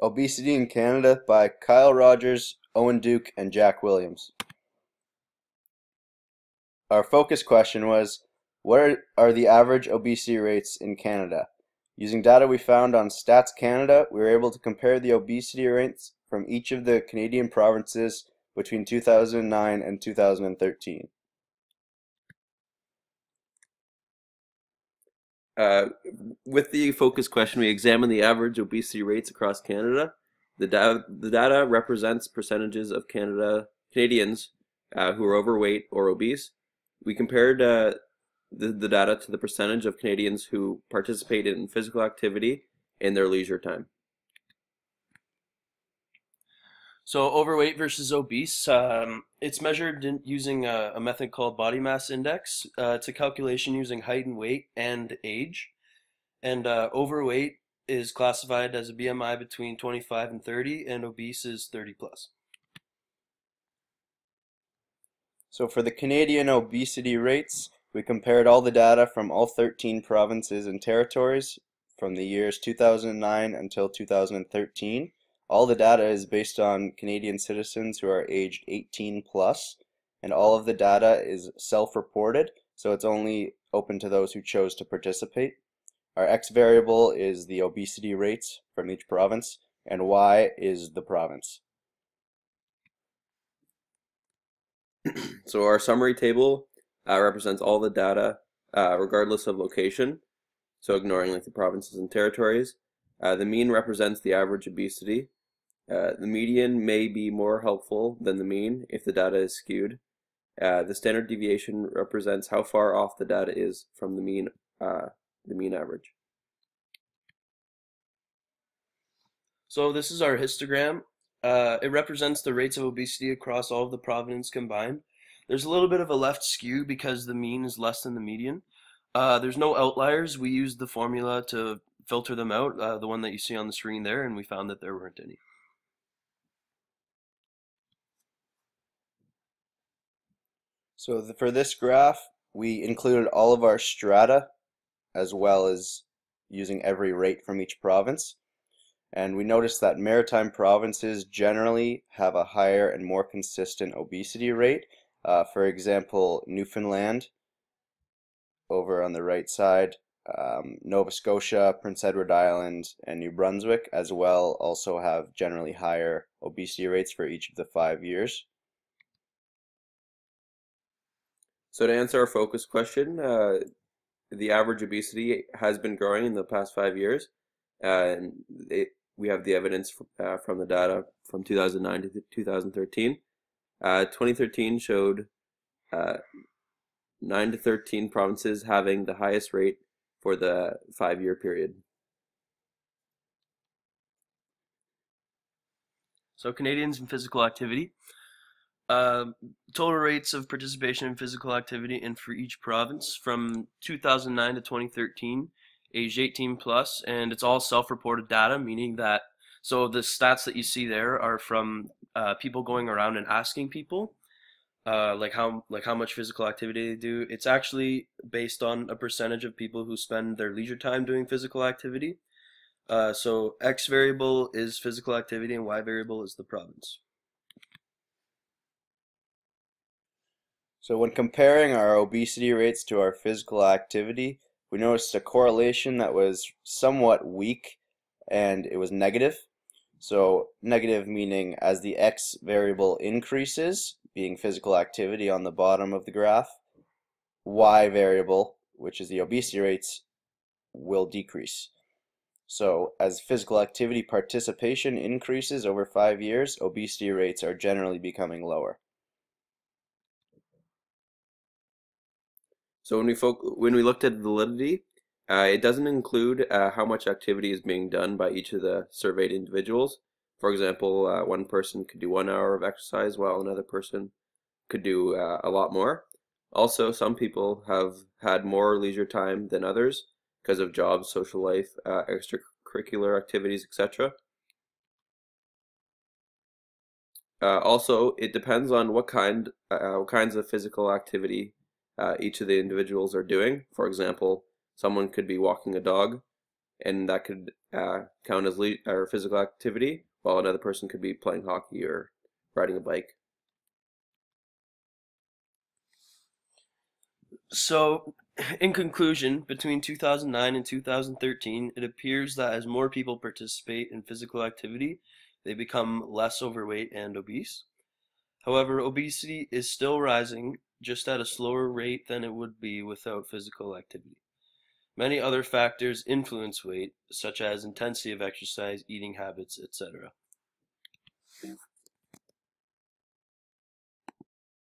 Obesity in Canada by Kyle Rogers, Owen Duke, and Jack Williams. Our focus question was, what are the average obesity rates in Canada? Using data we found on Stats Canada, we were able to compare the obesity rates from each of the Canadian provinces between 2009 and 2013. Uh, with the focus question, we examined the average obesity rates across Canada. The data represents percentages of Canadians who are overweight or obese. We compared the data to the percentage of Canadians who participate in physical activity in their leisure time. So overweight versus obese, it's measured using a method called body mass index. It's a calculation using height and weight and age. And overweight is classified as a BMI between 25 and 30, and obese is 30 plus. So for the Canadian obesity rates, we compared all the data from all 13 provinces and territories from the years 2009 until 2013. All the data is based on Canadian citizens who are aged 18 plus, and all of the data is self-reported, so it's only open to those who chose to participate. Our X variable is the obesity rates from each province, and Y is the province. So our summary table represents all the data regardless of location, so ignoring like the provinces and territories. The mean represents the average obesity. The median may be more helpful than the mean if the data is skewed. The standard deviation represents how far off the data is from the mean average. So this is our histogram. It represents the rates of obesity across all of the provinces combined. There's a little bit of a left skew because the mean is less than the median. There's no outliers. We used the formula to filter them out, the one that you see on the screen there, and we found that there weren't any. So for this graph, we included all of our strata as well as using every rate from each province. And we noticed that maritime provinces generally have a higher and more consistent obesity rate. For example, Newfoundland over on the right side, Nova Scotia, Prince Edward Island, and New Brunswick as well also have generally higher obesity rates for each of the 5 years. So to answer our focus question, the average obesity has been growing in the past 5 years, and we have the evidence from the data from 2009 to 2013. 2013 showed 9 to 13 provinces having the highest rate for the 5-year period. So Canadians in physical activity. Total rates of participation in physical activity and for each province from 2009 to 2013, age 18 plus, and it's all self-reported data, meaning that, so the stats that you see there are from people going around and asking people like how much physical activity they do. It's actually based on a percentage of people who spend their leisure time doing physical activity. So X variable is physical activity and Y variable is the province. So when comparing our obesity rates to our physical activity, we noticed a correlation that was somewhat weak and it was negative. So negative meaning as the X variable increases, being physical activity on the bottom of the graph, Y variable, which is the obesity rates, will decrease. So as physical activity participation increases over 5 years, obesity rates are generally becoming lower. So when we looked at validity, it doesn't include how much activity is being done by each of the surveyed individuals. For example, one person could do 1 hour of exercise while another person could do a lot more. Also, some people have had more leisure time than others because of jobs, social life, extracurricular activities, etc. Also, it depends on what kinds of physical activity each of the individuals are doing. For example, someone could be walking a dog and that could count as or physical activity, while another person could be playing hockey or riding a bike. So, in conclusion, between 2009 and 2013, it appears that as more people participate in physical activity, they become less overweight and obese. However, obesity is still rising, just at a slower rate than it would be without physical activity. Many other factors influence weight, such as intensity of exercise, eating habits, etc.